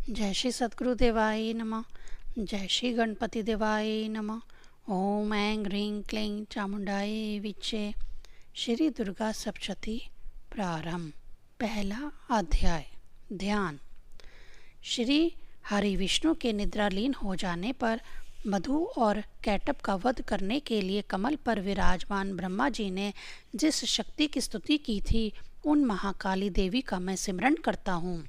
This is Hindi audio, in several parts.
जय श्री सद्गुरु देवाय नमः। जय श्री गणपति देवाय नमः। ओम ऐं ह्रीं क्लीं चामुंडाय विच्चे। श्री दुर्गा सप्तशती प्रारंभ। पहला अध्याय। ध्यान। श्री हरि विष्णु के निद्रालीन हो जाने पर मधु और कैटब का वध करने के लिए कमल पर विराजमान ब्रह्मा जी ने जिस शक्ति की स्तुति की थी, उन महाकाली देवी का मैं सिमरन करता हूँ,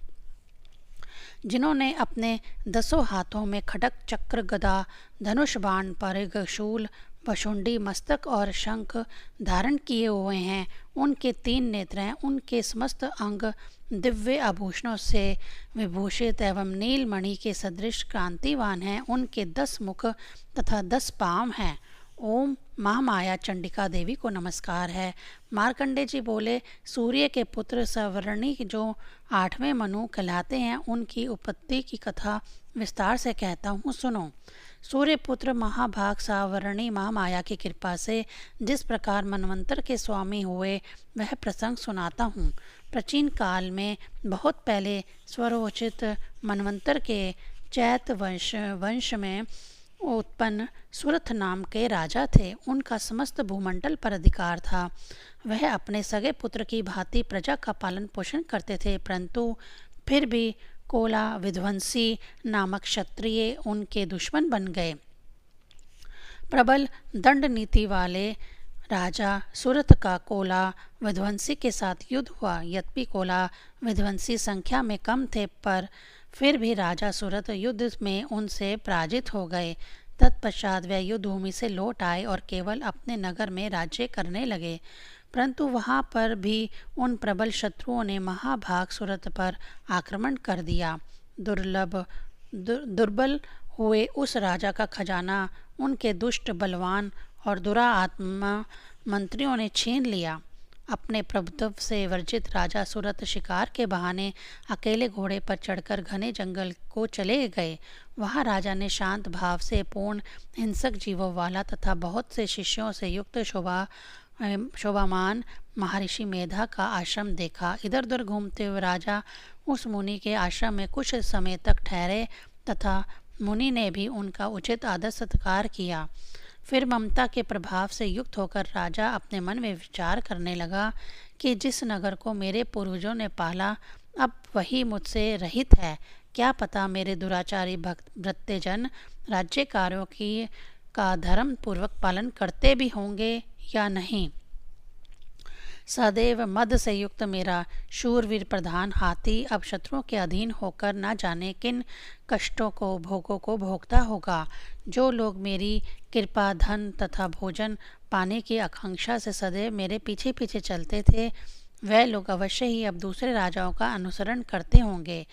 जिन्होंने अपने 10 हाथों में खड्ग, चक्र, गदा, धनुष, बाण, परिघ, शूल, वशुंडी, मस्तक और शंख धारण किए हुए हैं। उनके 3 नेत्र हैं। उनके समस्त अंग दिव्य आभूषणों से विभूषित एवं नीलमणि के सदृश कांतिवान हैं। उनके 10 मुख तथा 10 पाँव हैं। ओम महामाया चंडिका देवी को नमस्कार है। मार्कंडे जी बोले, सूर्य के पुत्र सवर्णी जो 8वें मनु कहलाते हैं, उनकी उत्पत्ति की कथा विस्तार से कहता हूँ, सुनो। सूर्य पुत्र महाभाग सावर्णी महामाया की कृपा से जिस प्रकार मनवंतर के स्वामी हुए, वह प्रसंग सुनाता हूँ। प्राचीन काल में बहुत पहले स्वरोचित मनवंतर के चैत वंश में उत्पन्न सुरथ नाम के राजा थे। उनका समस्त भूमंडल पर अधिकार था। वह अपने सगे पुत्र की भांति प्रजा का पालन पोषण करते थे, परंतु फिर भी कोला विध्वंसी नामक क्षत्रिय उनके दुश्मन बन गए। प्रबल दंड नीति वाले राजा सुरथ का कोला विध्वंसी के साथ युद्ध हुआ। यद्यपि कोला विध्वंसी संख्या में कम थे, पर फिर भी राजा सुरथ युद्ध में उनसे पराजित हो गए। तत्पश्चात वे युद्ध भूमि से लौट आए और केवल अपने नगर में राज्य करने लगे, परंतु वहाँ पर भी उन प्रबल शत्रुओं ने महाभाग सुरथ पर आक्रमण कर दिया। दुर्बल हुए उस राजा का खजाना उनके दुष्ट, बलवान और दुरात्मा मंत्रियों ने छीन लिया। अपने प्रभुत्व से वर्जित राजा सुरथ शिकार के बहाने अकेले घोड़े पर चढ़कर घने जंगल को चले गए। वहाँ राजा ने शांत भाव से पूर्ण हिंसक जीवों वाला तथा बहुत से शिष्यों से युक्त शोभामान महर्षि मेधा का आश्रम देखा। इधर उधर घूमते हुए राजा उस मुनि के आश्रम में कुछ समय तक ठहरे तथा मुनि ने भी उनका उचित आदर सत्कार किया। फिर ममता के प्रभाव से युक्त होकर राजा अपने मन में विचार करने लगा कि जिस नगर को मेरे पूर्वजों ने पाला, अब वही मुझसे रहित है। क्या पता मेरे दुराचारी भृत्यजन राज्य कार्यों का धर्म पूर्वक पालन करते भी होंगे या नहीं। सदैव मद से युक्त मेरा शूरवीर प्रधान हाथी अब शत्रुओं के अधीन होकर न जाने किन कष्टों को भोगों को भोगता होगा। जो लोग मेरी कृपा, धन तथा भोजन पाने की आकांक्षा से सदैव मेरे पीछे पीछे चलते थे, वह लोग अवश्य ही अब दूसरे राजाओं का अनुसरण करते होंगे।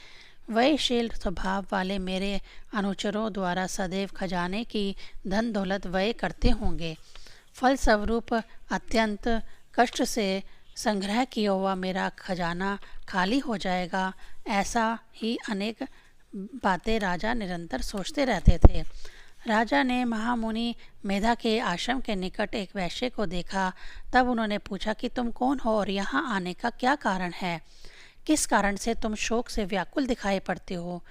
व्ययशील स्वभाव वाले मेरे अनुचरों द्वारा सदैव खजाने की धन दौलत व्यय करते होंगे। फलस्वरूप अत्यंत कष्ट से संग्रह किया हुआ मेरा खजाना खाली हो जाएगा। ऐसा ही अनेक बातें राजा निरंतर सोचते रहते थे। राजा ने महामुनि मेधा के आश्रम के निकट एक वैश्य को देखा। तब उन्होंने पूछा कि तुम कौन हो और यहाँ आने का क्या कारण है? किस कारण से तुम शोक से व्याकुल दिखाई पड़ते हो?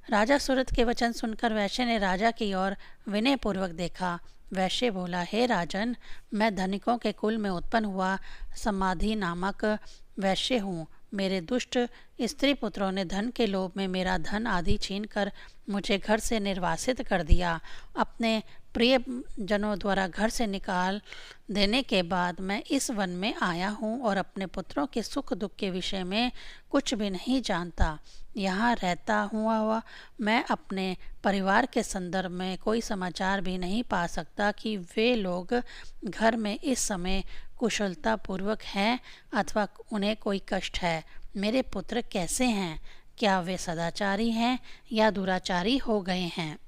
राजा सुरथ के वचन सुनकर वैश्य ने राजा की ओर विनयपूर्वक देखा। वैश्य बोला, हे राजन, मैं धनिकों के कुल में उत्पन्न हुआ समाधि नामक वैश्य हूँ। मेरे दुष्ट स्त्री पुत्रों ने धन के लोभ में मेरा धन आदि छीनकर मुझे घर से निर्वासित कर दिया। अपने प्रिय जनों द्वारा घर से निकाल देने के बाद मैं इस वन में आया हूँ और अपने पुत्रों के सुख दुख के विषय में कुछ भी नहीं जानता। यहाँ रहता हुआ मैं अपने परिवार के संदर्भ में कोई समाचार भी नहीं पा सकता कि वे लोग घर में इस समय कुशलता पूर्वक हैं अथवा उन्हें कोई कष्ट है। मेरे पुत्र कैसे हैं? क्या वे सदाचारी हैं या दुराचारी हो गए हैं?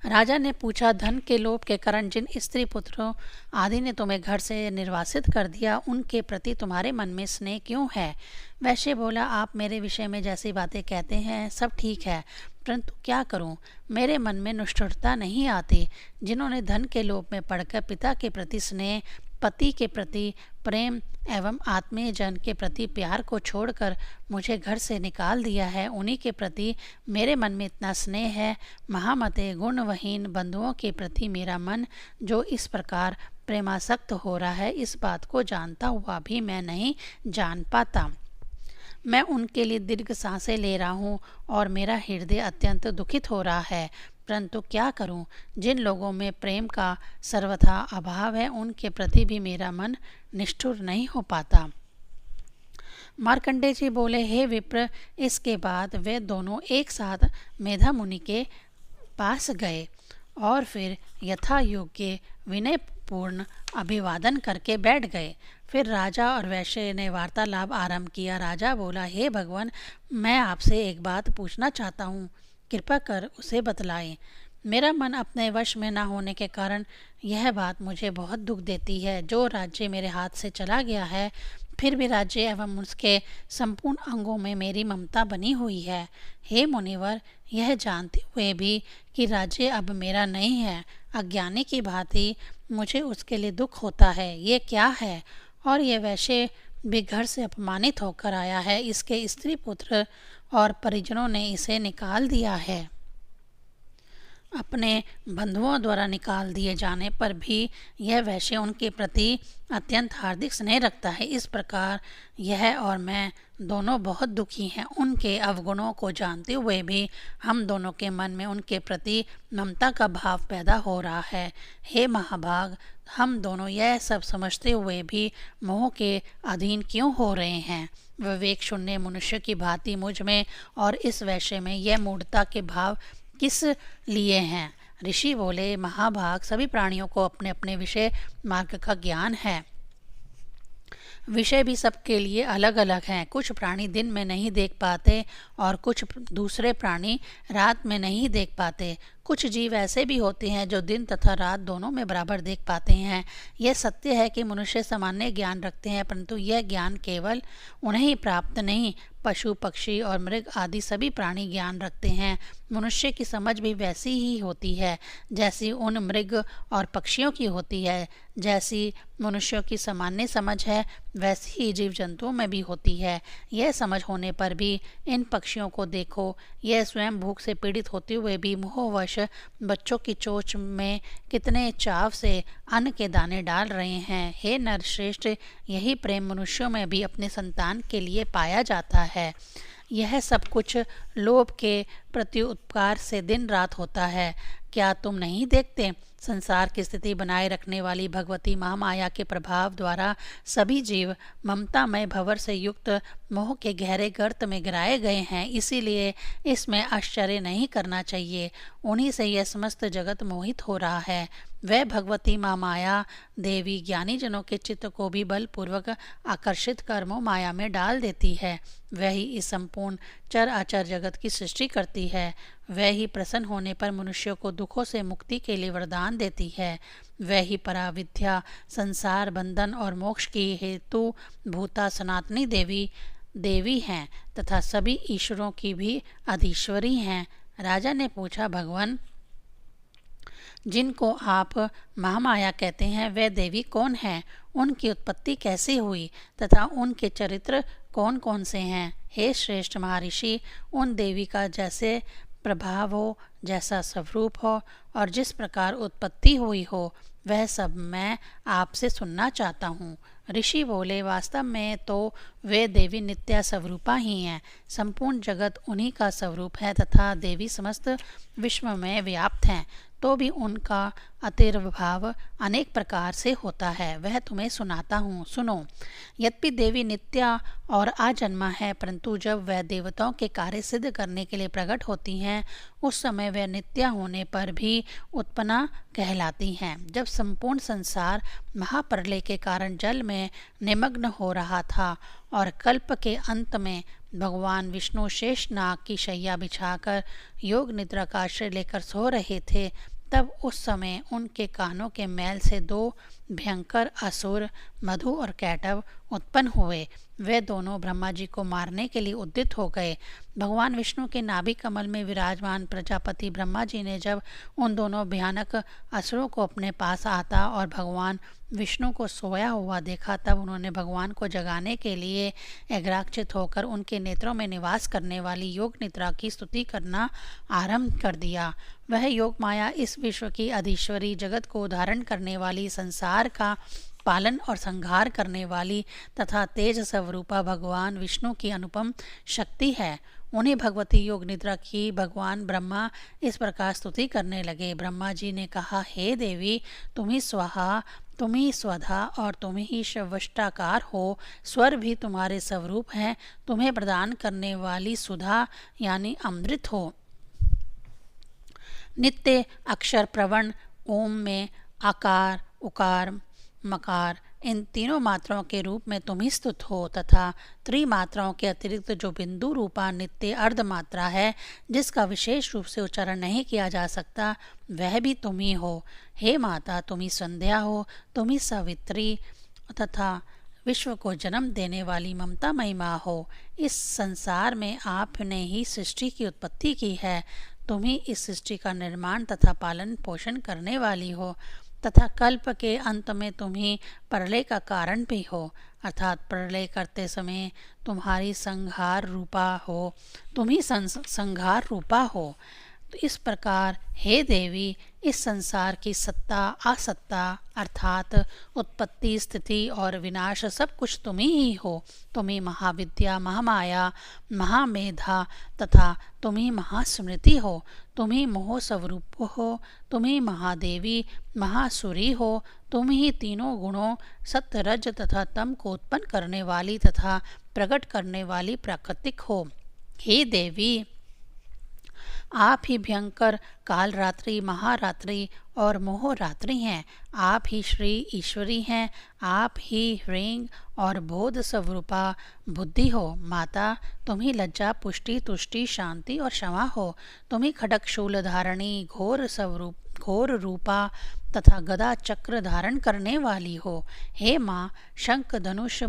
राजा ने पूछा, धन के लोभ के कारण जिन स्त्री पुत्रों आदि ने तुम्हें घर से निर्वासित कर दिया, उनके प्रति तुम्हारे मन में स्नेह क्यों है? वैश्य बोला, आप मेरे विषय में जैसी बातें कहते हैं सब ठीक है, परंतु क्या करूं, मेरे मन में निष्ठुरता नहीं आती। जिन्होंने धन के लोभ में पड़कर पिता के प्रति स्नेह, पति के प्रति प्रेम एवं आत्मीय जन के प्रति प्यार को छोड़कर मुझे घर से निकाल दिया है, उन्हीं के प्रति मेरे मन में इतना स्नेह है। महामते गुणवहीन बंधुओं के प्रति मेरा मन जो इस प्रकार प्रेमासक्त हो रहा है, इस बात को जानता हुआ भी मैं नहीं जान पाता। मैं उनके लिए दीर्घ सांसें ले रहा हूँ और मेरा हृदय अत्यंत दुखित हो रहा है, परंतु क्या करूं? जिन लोगों में प्रेम का सर्वथा अभाव है, उनके प्रति भी मेरा मन निष्ठुर नहीं हो पाता। मार्कंडेय जी बोले, हे विप्र, इसके बाद वे दोनों एक साथ मेधा मुनि के पास गए और फिर यथा योग्य विनयपूर्ण अभिवादन करके बैठ गए। फिर राजा और वैश्य ने वार्तालाप आरंभ किया। राजा बोला, हे भगवान, मैं आपसे एक बात पूछना चाहता हूँ, कृपा कर उसे बतलाएं। मेरा मन अपने वश में न होने के कारण यह बात मुझे बहुत दुख देती है। जो राज्य मेरे हाथ से चला गया है, फिर भी राज्य एवं उसके संपूर्ण अंगों में मेरी ममता बनी हुई है। हे मुनिवर, यह जानते हुए भी कि राज्य अब मेरा नहीं है, अज्ञानी की भांति मुझे उसके लिए दुख होता है। ये क्या है? और ये वैसे भी घर से अपमानित होकर आया है, इसके स्त्री पुत्र और परिजनों ने इसे निकाल दिया है। अपने बंधुओं द्वारा निकाल दिए जाने पर भी यह वैश्य उनके प्रति अत्यंत हार्दिक स्नेह रखता है। इस प्रकार यह और मैं दोनों बहुत दुखी हैं। उनके अवगुणों को जानते हुए भी हम दोनों के मन में उनके प्रति ममता का भाव पैदा हो रहा है। हे महाभाग, हम दोनों यह सब समझते हुए भी मोह के अधीन क्यों हो रहे हैं? विवेक शून्य मनुष्य की भांति मुझ में और इस वैश्य में यह मूढ़ता के भाव किस लिए हैं? ऋषि बोले, महाभाग, सभी प्राणियों को अपने अपने विषय मार्ग का ज्ञान है। विषय भी सबके लिए अलग अलग हैं। कुछ प्राणी दिन में नहीं देख पाते और कुछ दूसरे प्राणी रात में नहीं देख पाते। कुछ जीव ऐसे भी होते हैं जो दिन तथा रात दोनों में बराबर देख पाते हैं। यह सत्य है कि मनुष्य सामान्य ज्ञान रखते हैं, परंतु यह ज्ञान केवल उन्हें ही प्राप्त नहीं, पशु पक्षी और मृग आदि सभी प्राणी ज्ञान रखते हैं। मनुष्य की समझ भी वैसी ही होती है जैसी उन मृग और पक्षियों की होती है। जैसी मनुष्यों की सामान्य समझ है, वैसी ही जीव जंतुओं में भी होती है। यह समझ होने पर भी इन पक्षियों को देखो, यह स्वयं भूख से पीड़ित होते हुए भी मोहवश बच्चों की चोंच में कितने चाव से अन्न के दाने डाल रहे हैं। हे नरश्रेष्ठ, यही प्रेम मनुष्यों में भी अपने संतान के लिए पाया जाता है। यह सब कुछ लोभ के प्रत्युपकार से दिन रात होता है। क्या तुम नहीं देखते? संसार की स्थिति बनाए रखने वाली भगवती महामाया के प्रभाव द्वारा सभी जीव ममतामय भंवर से युक्त मोह के गहरे गर्त में गिराए गए हैं। इसीलिए इसमें आश्चर्य नहीं करना चाहिए। उन्हीं से यह समस्त जगत मोहित हो रहा है। वह भगवती महामाया देवी ज्ञानी जनों के चित्त को भी बलपूर्वक आकर्षित कर मोह माया में डाल देती है। वह ही इस संपूर्ण चर अचर जगत की सृष्टि करती है। वह ही प्रसन्न होने पर मनुष्यों को दुखों से मुक्ति के लिए वरदान देती है। वह ही पराविद्या, संसार बंधन और मोक्ष की हेतु भूता सनातनी देवी हैं तथा सभी ईश्वरों की भी अधीश्वरी हैं। राजा ने पूछा, भगवान, जिनको आप महामाया कहते हैं, वह देवी कौन है? उनकी उत्पत्ति कैसे हुई तथा उनके चरित्र कौन कौन से हैं? हे श्रेष्ठ महर्षि, उन देवी का जैसे प्रभाव हो, जैसा स्वरूप हो और जिस प्रकार उत्पत्ति हुई हो, वह सब मैं आपसे सुनना चाहता हूँ। ऋषि बोले, वास्तव में तो वे देवी नित्या स्वरूपा ही हैं। संपूर्ण जगत उन्हीं का स्वरूप है तथा देवी समस्त विश्व में व्याप्त हैं, तो भी उनका अतिर्भाव अनेक प्रकार से होता है। वह तुम्हें सुनाता हूँ, सुनो। यद्यपि देवी नित्या और आजन्मा है, परंतु जब वह देवताओं के कार्य सिद्ध करने के लिए प्रकट होती हैं, उस समय वह नित्या होने पर भी उत्पन्ना कहलाती हैं। जब संपूर्ण संसार महाप्रलय के कारण जल में निमग्न हो रहा था और कल्प के अंत में भगवान विष्णु शेष नाग की शैया बिछाकर योग निद्रा का आश्रय लेकर सो रहे थे, तब उस समय उनके कानों के मैल से दो भयंकर असुर मधु और कैटव उत्पन्न हुए। वे दोनों ब्रह्मा जी को मारने के लिए उद्यत हो गए। भगवान विष्णु के नाभि कमल में विराजमान प्रजापति ब्रह्मा जी ने जब उन दोनों भयानक असुरों को अपने पास आता और भगवान विष्णु को सोया हुआ देखा, तब उन्होंने भगवान को जगाने के लिए एग्राक्षित होकर उनके नेत्रों में निवास करने वाली योग निद्रा की स्तुति करना आरंभ कर दिया। वह योग माया इस विश्व की अधीश्वरी, जगत को धारण करने वाली, संसार का पालन और संहार करने वाली तथा तेज स्वरूपा भगवान विष्णु की अनुपम शक्ति है। उन्हीं भगवती योग निद्रा की भगवान ब्रह्मा इस प्रकार स्तुति करने लगे। ब्रह्मा जी ने कहा, हे देवी, तुम ही स्वाहा, तुम ही स्वधा और तुम ही शवष्टाकार हो। स्वर भी तुम्हारे स्वरूप हैं। तुम्हें प्रदान करने वाली सुधा यानी अमृत हो। नित्य अक्षर प्रवण ओम में आकार, उकार, मकार इन तीनों मात्राओं के रूप में तुम ही स्तुत हो तथा त्रिमात्राओं के अतिरिक्त जो बिंदु रूपा नित्य अर्ध मात्रा है, जिसका विशेष रूप से उच्चारण नहीं किया जा सकता, वह भी तुम ही हो। हे माता, तुम ही संध्या हो, तुम ही सावित्री तथा विश्व को जन्म देने वाली ममता महिमा हो। इस संसार में आपने ही सृष्टि की उत्पत्ति की है। तुम ही इस सृष्टि का निर्माण तथा पालन पोषण करने वाली हो तथा कल्प के अंत में तुम ही प्रलय का कारण भी हो, अर्थात प्रलय करते समय तुम्हारी संहार रूपा हो, तुम ही संहार रूपा हो। तो इस प्रकार हे देवी, इस संसार की सत्ता असत्ता अर्थात उत्पत्ति, स्थिति और विनाश सब कुछ तुम ही हो। तुम ही महाविद्या, महामाया, महामेधा तथा तुम ही महास्मृति हो। तुम ही मोह स्वरूप हो। तुम ही महादेवी, महासुरी हो। तुम ही तीनों गुणों सत्य, रज तथा तम को उत्पन्न करने वाली तथा प्रकट करने वाली प्राकृतिक हो। हे देवी, आप ही भयंकर कालरात्रि, महारात्रि और मोहरात्रि हैं। आप ही श्री ईश्वरी हैं। आप ही ह्रीं और बोध स्वरूपा बुद्धि हो। माता, तुम ही लज्जा, पुष्टि, तुष्टि, शांति और क्षमा हो। तुम ही खड्ग शूल धारणी, घोर रूपा तथा गदा चक्र धारण करने वाली हो। हे माँ, शंख, धनुष,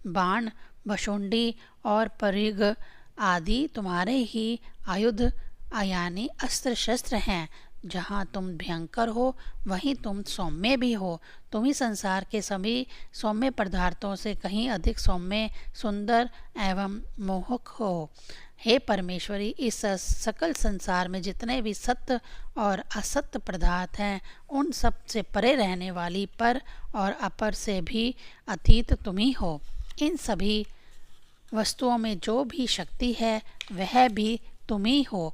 बाण, भशुंडी और परिघ आदि तुम्हारे ही आयुध यानी अस्त्र शस्त्र हैं। जहाँ तुम भयंकर हो, वहीं तुम सौम्य भी हो। तुम ही संसार के सभी सौम्य पदार्थों से कहीं अधिक सौम्य, सुंदर एवं मोहक हो। हे परमेश्वरी, इस सकल संसार में जितने भी सत्य और असत्य पदार्थ हैं, उन सब से परे रहने वाली, पर और अपर से भी अतीत तुम ही हो। इन सभी वस्तुओं में जो भी शक्ति है, वह भी तुम ही हो।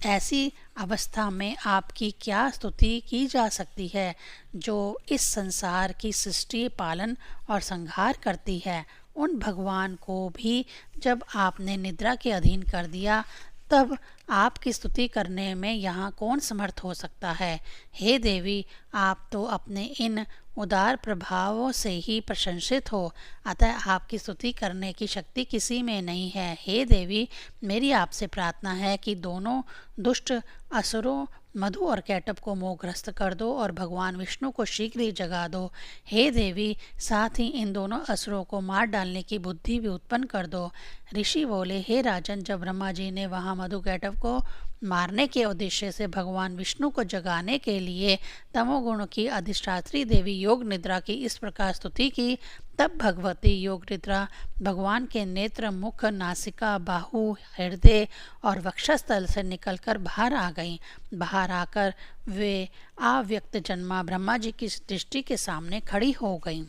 ऐसी अवस्था में आपकी क्या स्तुति की जा सकती है, जो इस संसार की सृष्टि, पालन और संहार करती है। उन भगवान को भी जब आपने निद्रा के अधीन कर दिया, तब आपकी स्तुति करने में यहाँ कौन समर्थ हो सकता है। हे देवी, आप तो अपने इन उदार प्रभावों से ही प्रशंसित हो, अतः आपकी स्तुति करने की शक्ति किसी में नहीं है। हे देवी, मेरी आपसे प्रार्थना है कि दोनों दुष्ट असुरों मधु और कैटभ को मोहग्रस्त कर दो और भगवान विष्णु को शीघ्र ही जगा दो। हे देवी, साथ ही इन दोनों असुरों को मार डालने की बुद्धि भी उत्पन्न कर दो। ऋषि बोले, हे राजन, जब ब्रह्मा जी ने वहाँ मधु कैटभ को मारने के उद्देश्य से भगवान विष्णु को जगाने के लिए तमोगुण की अधिष्ठात्री देवी योग निद्रा की इस प्रकार स्तुति की, तब भगवती योग निद्रा भगवान के नेत्र, मुख, नासिका, बाहु, हृदय और वक्षस्थल से निकलकर बाहर आ गईं। बाहर आकर वे अव्यक्त जन्मा ब्रह्मा जी की दृष्टि के सामने खड़ी हो गईं।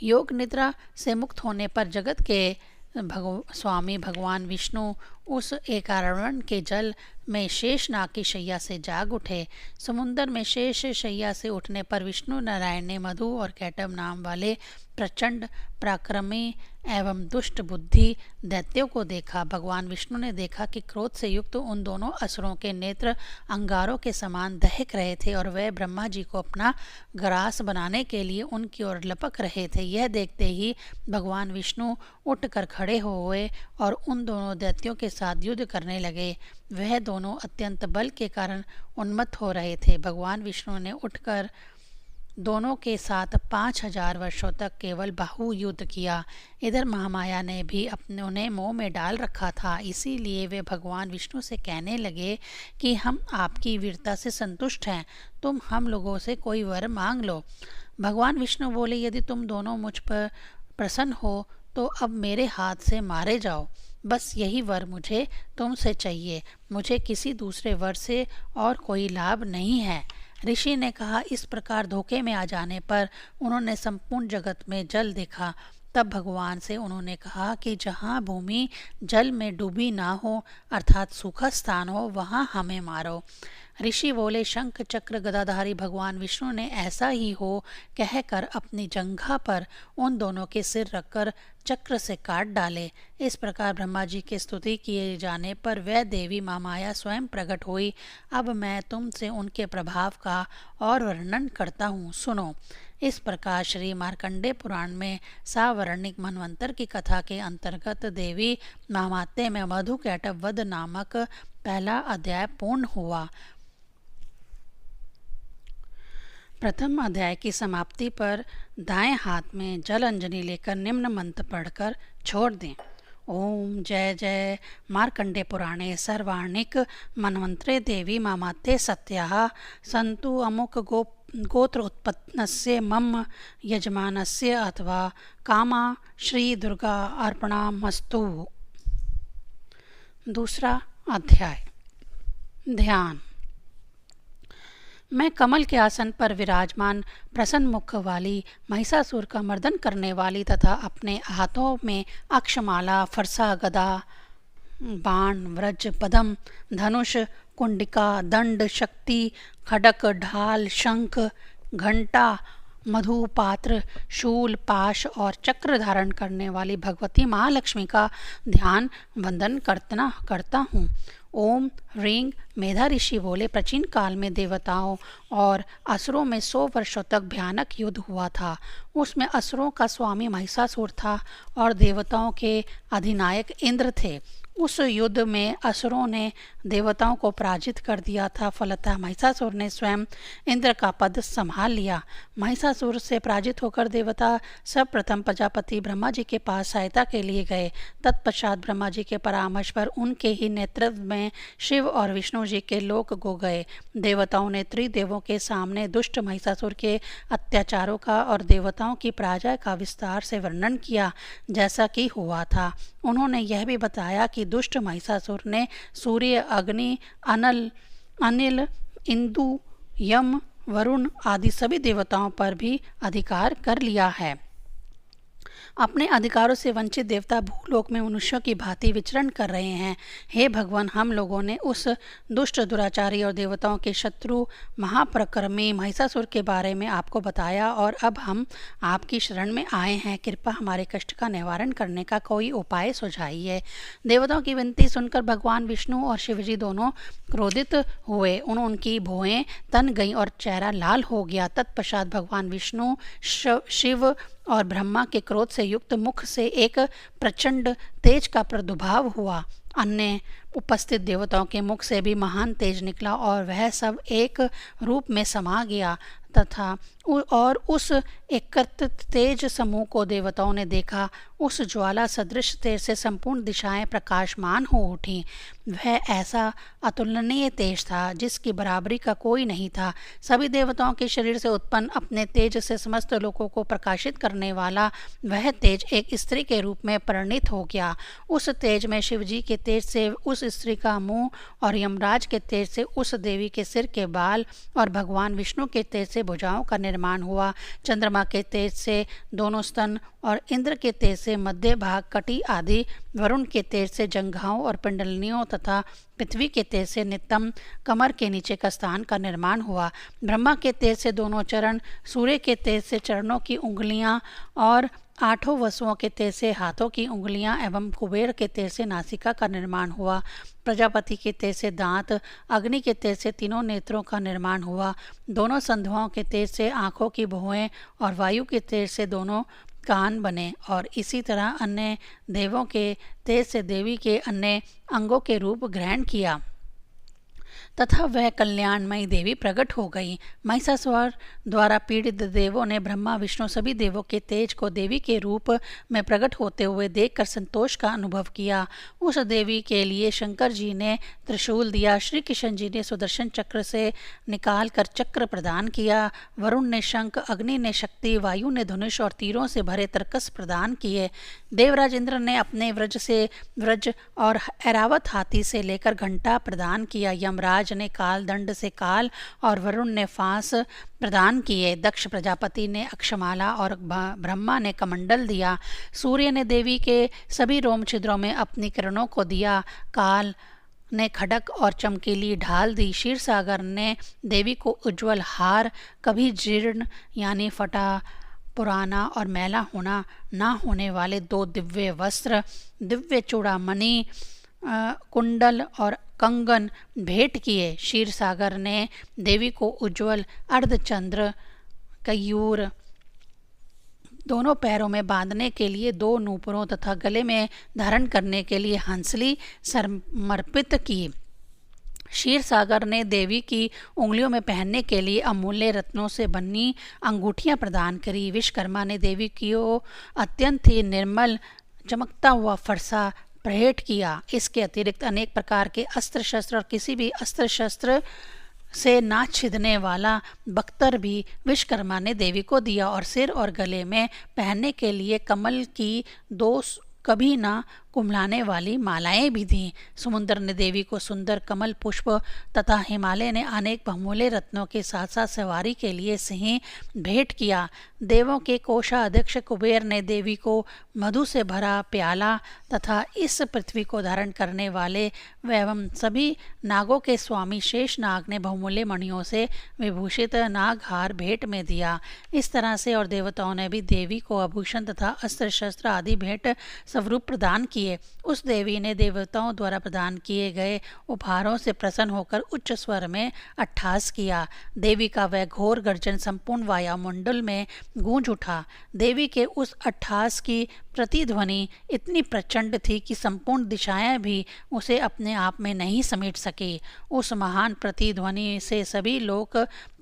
योग निद्रा से मुक्त होने पर जगत के स्वामी भगवान विष्णु उस एकारण के जल में शेषनाग की शैया से जाग उठे। समुद्र में शेष शैया से उठने पर विष्णु नारायण ने मधु और कैटभ नाम वाले प्रचंड, पराक्रमी एवं दुष्ट बुद्धि दैत्यों को देखा। भगवान विष्णु ने देखा कि क्रोध से युक्त उन दोनों असुरों के नेत्र अंगारों के समान दहक रहे थे और वे ब्रह्मा जी को अपना ग्रास बनाने के लिए उनकी ओर लपक रहे थे। यह देखते ही भगवान विष्णु उठकर खड़े हुए और उन दोनों दैत्यों के साथ युद्ध करने लगे। वह दोनों अत्यंत बल के कारण उन्मत्त हो रहे थे। भगवान विष्णु ने उठकर दोनों के साथ 5000 वर्षों तक केवल बाहु युद्ध किया। इधर महामाया ने भी उन्हें मोह में डाल रखा था, इसीलिए वे भगवान विष्णु से कहने लगे कि हम आपकी वीरता से संतुष्ट हैं, तुम हम लोगों से कोई वर मांग लो। भगवान विष्णु बोले, यदि तुम दोनों मुझ पर प्रसन्न हो तो अब मेरे हाथ से मारे जाओ। बस यही वर मुझे तुमसे चाहिए, मुझे किसी दूसरे वर से और कोई लाभ नहीं है। ऋषि ने कहा, इस प्रकार धोखे में आ जाने पर उन्होंने संपूर्ण जगत में जल देखा। तब भगवान से उन्होंने कहा कि जहाँ भूमि जल में डूबी ना हो अर्थात सूखा स्थान हो, वहाँ हमें मारो। ऋषि बोले, शंख चक्र गदाधारी भगवान विष्णु ने ऐसा ही हो कहकर अपनी जंघा पर उन दोनों के सिर रखकर चक्र से काट डाले। इस प्रकार ब्रह्मा जी की स्तुति किए जाने पर वह देवी महामाया स्वयं प्रकट हुई। अब मैं तुमसे उनके प्रभाव का और वर्णन करता हूँ, सुनो। इस प्रकार श्री मार्कंडेय पुराण में सावर्णिक मनवंतर की कथा के अंतर्गत देवी महामात्य में मधुकैटभ वध नामक पहला अध्याय पूर्ण हुआ। प्रथम अध्याय की समाप्ति पर दाएं हाथ में जल अंजलि लेकर निम्न मंत्र पढ़कर छोड़ दें। ओम जय जय मार्कंडेय पुराणे सर्वाणिक मनवंतरे देवी मामात्ये सत्याः सन्तु अमुक गोत्र उत्पन्नस्य मम यजमानस्य अथवा कामा श्री दुर्गा अर्पणामस्तु। दूसरा अध्याय। ध्यान। मैं कमल के आसन पर विराजमान प्रसन्न मुख वाली महिषासुर का मर्दन करने वाली तथा अपने हाथों में अक्षमाला, फरसा, गदा, बाण, व्रज, पदम, धनुष, कुंडिका, दंड, शक्ति, खडक, ढाल, शंख, घंटा, मधु पात्र, शूल, पाश और चक्र धारण करने वाली भगवती महालक्ष्मी का ध्यान वंदन करता हूँ। ओम ह्रीं मेधा ऋषि बोले, प्राचीन काल में देवताओं और असुरों में 100 वर्षों तक भयानक युद्ध हुआ था। उसमें असुरों का स्वामी महिषासुर था और देवताओं के अधिनायक इंद्र थे। उस युद्ध में असुरों ने देवताओं को पराजित कर दिया था। फलतः महिषासुर ने स्वयं इंद्र का पद संभाल लिया। महिषासुर से पराजित होकर देवता सब प्रथम प्रजापति ब्रह्मा जी के पास सहायता के लिए गए। तत्पश्चात ब्रह्मा जी के परामर्श पर उनके ही नेतृत्व में शिव और विष्णु जी के लोक को गए। देवताओं ने त्रिदेवों के सामने दुष्ट महिषासुर के अत्याचारों का और देवताओं की पराजय का विस्तार से वर्णन किया, जैसा कि हुआ था। उन्होंने यह भी बताया कि दुष्ट महिषासुर ने सूर्य, अग्नि, अनिल, इंदु, यम, वरुण आदि सभी देवताओं पर भी अधिकार कर लिया है। अपने अधिकारों से वंचित देवता भूलोक में मनुष्यों की भांति विचरण कर रहे हैं। हे भगवान, हम लोगों ने उस दुष्ट दुराचारी और देवताओं के शत्रु महाप्रक्रमी महिषासुर के बारे में आपको बताया और अब हम आपकी शरण में आए हैं। कृपा हमारे कष्ट का निवारण करने का कोई उपाय सुझाइए। देवताओं की विनती सुनकर भगवान विष्णु और शिवजी दोनों क्रोधित हुए। उनकी भौहें तन गईं और चेहरा लाल हो गया। तत्पश्चात भगवान विष्णु, शिव और ब्रह्मा के क्रोध से युक्त मुख से एक प्रचंड तेज का प्रादुर्भाव हुआ। अन्य उपस्थित देवताओं के मुख से भी महान तेज निकला और वह सब एक रूप में समा गया तथा उस एकत्रित तेज समूह को देवताओं ने देखा। उस ज्वाला सदृश तेज से संपूर्ण दिशाएं प्रकाशमान हो उठी। वह ऐसा अतुलनीय तेज था जिसकी बराबरी का कोई नहीं था। सभी देवताओं के शरीर से उत्पन्न अपने तेज से समस्त लोगों को प्रकाशित करने वाला वह तेज एक स्त्री के रूप में परिणित हो गया। उस तेज में शिवजी के तेज से उस स्त्री का मुंह और यमराज के तेज से उस देवी के सिर के बाल और भगवान विष्णु के तेज से भुजाओं का निर्माण हुआ। चंद्रमा के तेज से दोनों स्तन और इंद्र के तेज से मध्य भाग, कटी आदि, वरुण के तेज से जंघाओं और पिंडलियों तथा पृथ्वी के तेज से नितंब कमर के नीचे का स्थान का निर्माण हुआ। ब्रह्मा के तेज से दोनों चरण, सूर्य के तेज से चरणों की उंगलियां और 8 वसुओं के तेज से हाथों की उंगलियां एवं कुबेर के तेज से नासिका का निर्माण हुआ। प्रजापति के तेज से दांत, अग्नि के तेज से तीनों नेत्रों का निर्माण हुआ। दोनों संध्याओं के तेज से आँखों की भौहें और वायु के तेज से दोनों कान बने और इसी तरह अन्य देवों के तेज से देवी के अन्य अंगों के रूप ग्रहण किया। तथा वह कल्याणमयी देवी प्रकट हो गई। महिषासुर द्वारा पीड़ित देवों ने ब्रह्मा विष्णु सभी देवों के तेज को देवी के रूप में प्रकट होते हुए देखकर संतोष का अनुभव किया। उस देवी के लिए शंकर जी ने त्रिशूल दिया, श्री कृष्ण जी ने सुदर्शन चक्र से निकाल कर चक्र प्रदान किया, वरुण ने शंख, अग्नि ने शक्ति, वायु ने धनुष और तीरों से भरे तरकस प्रदान किए। देवराज इंद्र ने अपने व्रज और ऐरावत हाथी से लेकर घंटा प्रदान किया। यमराज ने काल दंड से काल और वरुण ने फांस प्रदान किए। दक्ष प्रजापति ने अक्षमाला और ब्रह्मा ने कमंडल दिया। सूर्य ने देवी के सभी रोम छिद्रों में अपनी किरणों को दिया। काल ने खड़क और चमकीली ढाल दी। क्षीर सागर ने देवी को उज्जवल हार, कभी जीर्ण यानी फटा, पुराना और मैला होना ना होने वाले 2 दिव्य वस्त्र, दिव्य चूड़ामणि, कुंडल और कंगन भेंट किए। क्षीर सागर ने देवी को उज्जवल अर्धचंद्र, कयूर, दोनों पैरों में बांधने के लिए 2 नूपुरों तथा गले में धारण करने के लिए हंसली समर्पित की। क्षीर सागर ने देवी की उंगलियों में पहनने के लिए अमूल्य रत्नों से बनी अंगूठियां प्रदान करी। विश्वकर्मा ने देवी को अत्यंत ही निर्मल चमकता हुआ फरसा भेंट किया। इसके अतिरिक्त अनेक प्रकार के अस्त्र शस्त्र और किसी भी अस्त्र शस्त्र से ना छिदने वाला बख्तर भी विश्वकर्मा ने देवी को दिया और सिर और गले में पहनने के लिए कमल की 2 कभी ना कुम्हलाने वाली मालाएं भी दी। समुद्र ने देवी को सुंदर कमल पुष्प तथा हिमालय ने अनेक बहुमूल्य रत्नों के साथ साथ सवारी के लिए सिंह भेंट किया। देवों के कोषाध्यक्ष कुबेर ने देवी को मधु से भरा प्याला तथा इस पृथ्वी को धारण करने वाले एवं सभी नागों के स्वामी शेष नाग ने बहुमूल्य मणियों से विभूषित नागहार भेंट में दिया। इस तरह से और देवताओं ने भी देवी को आभूषण तथा अस्त्र शस्त्र आदि भेंट स्वरूप प्रदान किए। उस देवी ने देवताओं द्वारा प्रदान किए गए उपहारों से प्रसन्न होकर उच्च स्वर में अट्टहास किया। देवी का वह घोर गर्जन संपूर्ण वायुमंडल में गूंज उठा। देवी के उस अट्टहास की प्रतिध्वनि इतनी प्रचंड थी कि संपूर्ण दिशाएं भी उसे अपने आप में नहीं समेट सकी। उस महान प्रतिध्वनि से सभी लोक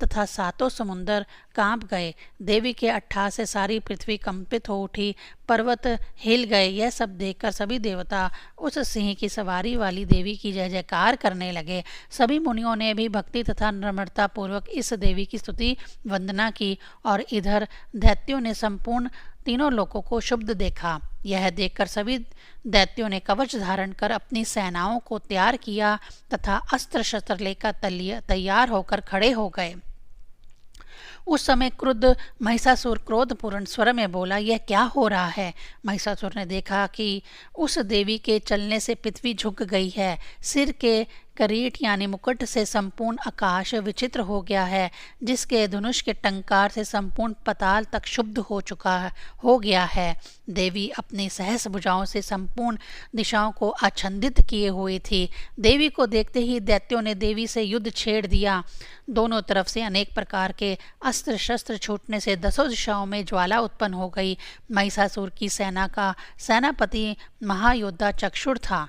तथा 7 समुंदर कांप गए। देवी के अट्टहास से सारी पृथ्वी कंपित हो उठी, पर्वत हिल गए। यह सब देखकर सभी देवता उस सिंह की सवारी वाली देवी की जय जयकार करने लगे। सभी मुनियों ने भी भक्ति तथा नम्रता पूर्वक इस देवी की स्तुति वंदना की और इधर दैत्यों ने संपूर्ण 3 लोकों को शुभ देखा। यह देखकर सभी दैत्यों ने कवच धारण कर अपनी सेनाओं को तैयार किया तथा अस्त्र शस्त्र लेकर तैयार होकर खड़े हो गए। उस समय क्रुद्ध महिषासुर क्रोधपूर्ण स्वर में बोला, यह क्या हो रहा है? महिषासुर ने देखा कि उस देवी के चलने से पृथ्वी झुक गई है। सिर के करीट यानी मुकुट से संपूर्ण आकाश विचित्र हो गया है, जिसके धनुष के टंकार से संपूर्ण पाताल तक शुद्ध हो गया है। देवी अपनी सहस भुजाओं से संपूर्ण दिशाओं को आच्छादित किए हुई थी। देवी को देखते ही दैत्यों ने देवी से युद्ध छेड़ दिया। दोनों तरफ से अनेक प्रकार के अस्त्र शस्त्र छूटने से 10 दिशाओं में ज्वाला उत्पन्न हो गई। महिषासुर की सेना का सेनापति महायोद्धा चक्षुर था।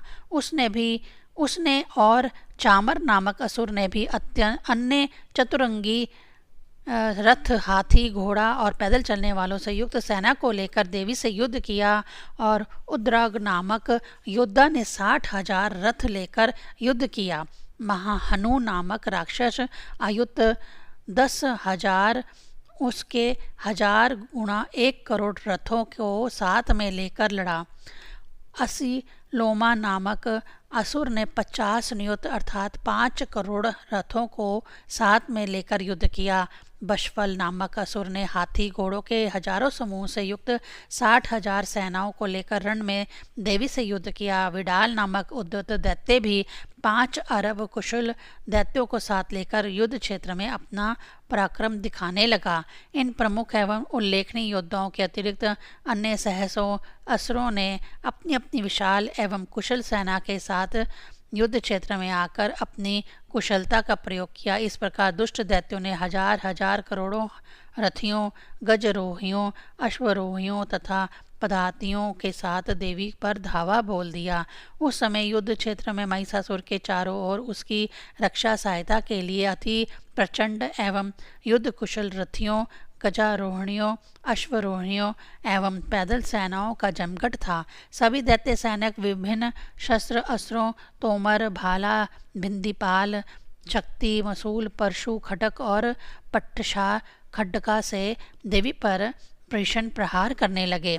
उसने और चामर नामक असुर ने भी अन्य चतुरंगी रथ, हाथी, घोड़ा और पैदल चलने वालों से युक्त सेना को लेकर देवी से युद्ध किया और उद्राग नामक योद्धा ने 60,000 रथ लेकर युद्ध किया। महाहनु नामक राक्षस आयुक्त 10,000 उसके 1000 गुणा 1 करोड़ रथों को साथ में लेकर लड़ा। असिलोमा नामक असुर ने 50 नियुत अर्थात 5 करोड़ रथों को साथ में लेकर युद्ध किया। बशफल नामक असुर ने हाथी घोड़ों के हजारों समूह से युक्त 60,000 सेनाओं को लेकर रण में देवी से युद्ध किया। विडाल नामक उद्धत दैत्य भी 5 अरब कुशल दैत्यों को साथ लेकर युद्ध क्षेत्र में अपना पराक्रम दिखाने लगा। इन प्रमुख एवं उल्लेखनीय योद्धाओं के अतिरिक्त अन्य सहसों असुरों ने अपनी अपनी विशाल एवं कुशल सेना के साथ युद्ध क्षेत्र में आकर अपनी कुशलता का प्रयोग किया। इस प्रकार दुष्ट दैत्यों ने 1000 करोड़ों रथियों, गजरोहियों, अश्वरोहियों तथा पदातियों के साथ देवी पर धावा बोल दिया। उस समय युद्ध क्षेत्र में महिषासुर के चारों ओर उसकी रक्षा सहायता के लिए अति प्रचंड एवं युद्ध कुशल रथियों, गजारोहणियों, अश्वरोहियों एवं पैदल सेनाओं का जमघट था। सभी दैत्य सैनिक विभिन्न शस्त्र अस्त्रों, तोमर, भाला, भिंदीपाल, शक्ति, मसूल, परशु, खड्ग और पट्टशा खड्डका से देवी पर भीषण प्रहार करने लगे।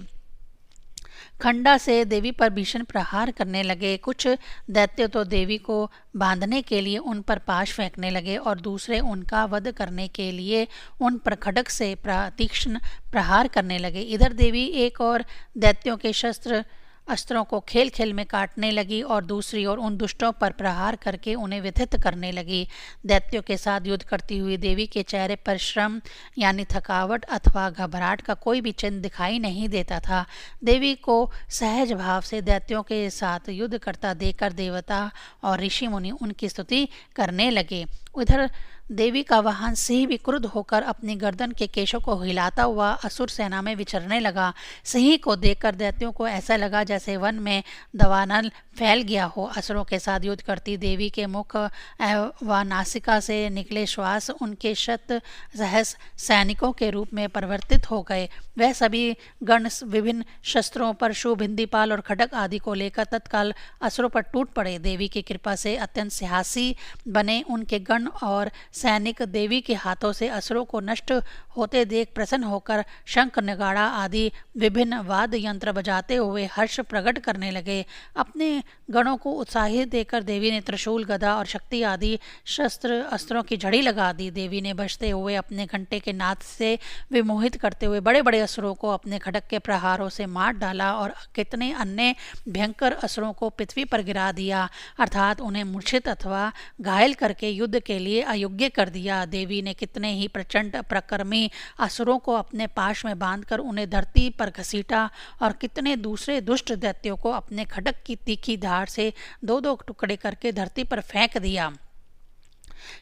खंडा से देवी पर भीषण प्रहार करने लगे। कुछ दैत्य तो देवी को बांधने के लिए उन पर पाश फेंकने लगे और दूसरे उनका वध करने के लिए उन पर खड्ग से तीक्ष्ण प्रहार करने लगे। इधर देवी एक और दैत्यों के शस्त्र अस्त्रों को खेल खेल में काटने लगी और दूसरी ओर उन दुष्टों पर प्रहार करके उन्हें व्यथित करने लगी। दैत्यों के साथ युद्ध करती हुई देवी के चेहरे पर श्रम यानी थकावट अथवा घबराहट का कोई भी चिन्ह दिखाई नहीं देता था। देवी को सहज भाव से दैत्यों के साथ युद्ध करता देखकर देवता और ऋषि मुनि उनकी स्तुति करने लगे। उधर देवी का वाहन सिंह भी क्रुद्ध होकर अपनी गर्दन के केशों को हिलाता हुआ असुर सेना में विचरने लगा। सिंह को देखकर दैत्यों को ऐसा लगा जैसे वन में दावानल फैल गया हो। असुरों के साथ युद्ध करती देवी के मुख व नासिका से निकले श्वास उनके शत सहस्र सैनिकों के रूप में परिवर्तित हो गए। वह सभी गण विभिन्न शस्त्रों, परशु, भिंदीपाल और खड्ग आदि को लेकर तत्काल असुरों पर टूट पड़े। देवी की कृपा से अत्यंत साहसी बने उनके गण और सैनिक देवी के हाथों से असुरों को नष्ट होते देख प्रसन्न होकर शंख, नगाड़ा आदि विभिन्न वाद्य यंत्र बजाते हुए हर्ष प्रकट करने लगे। अपने गणों को उत्साहित देकर देवी ने त्रिशूल, गदा और शक्ति आदि शस्त्र अस्त्रों की झड़ी लगा दी। देवी ने बजते हुए अपने घंटे के नाद से विमोहित करते हुए बड़े बड़े असुरों को अपने खड्ग के प्रहारों से मार डाला और कितने अन्य भयंकर असुरों को पृथ्वी पर गिरा दिया, अर्थात उन्हें मूर्छित अथवा घायल करके युद्ध के लिए अयोग्य कर दिया। देवी ने कितने ही प्रचंड प्रकर्मी असुरों को अपने पाश में बांधकर उन्हें धरती पर घसीटा और कितने दूसरे दुष्ट दैत्यों को अपने खड्ग की तीखी धार से दो दो टुकड़े करके धरती पर फेंक दिया।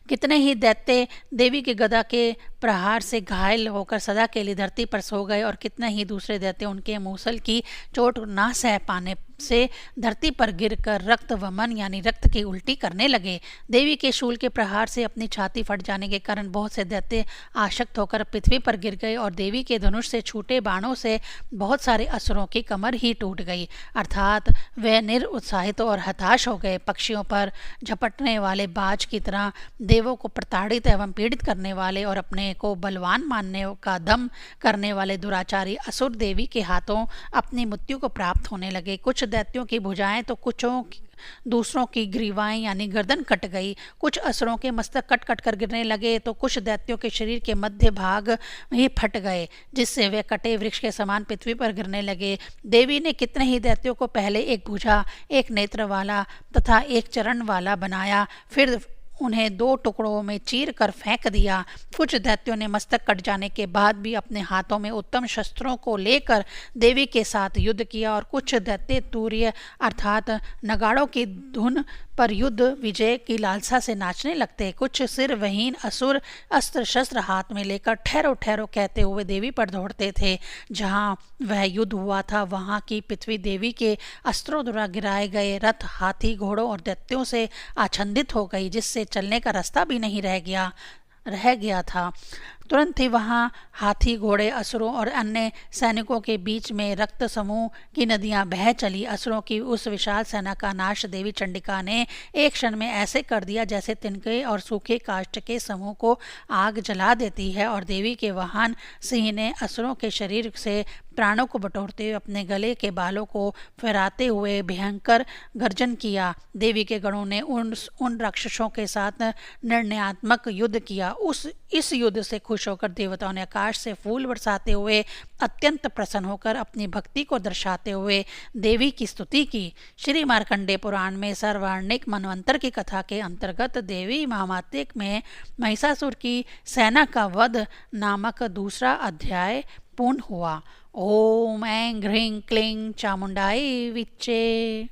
कितने ही दैत्य देवी के गदा के प्रहार से घायल होकर सदा के लिए धरती पर सो गए और कितने ही दूसरे दैत्य उनके मूसल की चोट ना सह पाने से धरती पर गिरकर रक्त वमन यानी रक्त की उल्टी करने लगे। देवी के शूल के प्रहार से अपनी छाती फट जाने के कारण बहुत से दैत्य आशक्त होकर पृथ्वी पर गिर गए और देवी के धनुष से छूटे बाणों से बहुत सारे असुरों की कमर ही टूट गई, अर्थात वे निरुत्साहित और हताश हो गए। पक्षियों पर झपटने वाले बाज की तरह देवों को प्रताड़ित एवं पीड़ित करने वाले और अपने को बलवान मानने का दम करने वाले दुराचारी असुर देवी के हाथों अपनी मृत्यु को प्राप्त होने लगे। कुछ दैत्यों की भुजाएं तो कुछों दूसरों की ग्रीवाएं यानी गर्दन कट गई। कुछ असुरों के मस्तक कट कट कर गिरने लगे तो कुछ दैत्यों के शरीर के मध्य भाग ही फट गए, जिससे वे कटे वृक्ष के समान पृथ्वी पर गिरने लगे। देवी ने कितने ही दैत्यों को पहले एक भुजा, एक नेत्र वाला तथा एक चरण वाला बनाया, फिर उन्हें दो टुकड़ों में चीर कर फेंक दिया। कुछ दैत्यों ने मस्तक कट जाने के बाद भी अपने हाथों में उत्तम शस्त्रों को लेकर देवी के साथ युद्ध किया और कुछ दैत्य तूर्य अर्थात नगाड़ों की धुन पर युद्ध विजय की लालसा से नाचने लगते। कुछ सिर वहीन असुर अस्त्र शस्त्र हाथ में लेकर ठहरो ठहरो कहते हुए देवी पर दौड़ते थे। जहाँ वह युद्ध हुआ था वहाँ की पृथ्वी देवी के अस्त्रों द्वारा गिराए गए रथ, हाथी, घोड़ों और दैत्यों से आच्छादित हो गई, जिससे चलने का रास्ता भी नहीं रह गया था। तुरंत ही वहाँ हाथी, घोड़े, असुरों और अन्य सैनिकों के बीच में रक्त समूह की नदियाँ बह चली। असुरों की उस विशाल सेना का नाश देवी चंडिका ने एक क्षण में ऐसे कर दिया जैसे तिनके और सूखे काष्ठ के समूह को आग जला देती है, और देवी के वाहन सिंह ने असुरों के शरीर से प्राणों को बटोरते हुए अपने गले के बालों को फहराते हुए भयंकर गर्जन किया। देवी के गणों ने उन राक्षसों के साथ निर्णयात्मक युद्ध किया। इस युद्ध से खुश होकर देवताओं ने आकाश से फूल बरसाते हुए अत्यंत प्रसन्न होकर अपनी भक्ति को दर्शाते हुए देवी की स्तुति की। श्री मार्कंडेय पुराण में सर्वार्णिक मनवंतर की कथा के अंतर्गत देवी महात्म्य में महिषासुर की सेना का वध नामक दूसरा अध्याय पूर्ण हुआ। ओम ऐं ह्रीं क्लीं चामुंडाई विच्चे।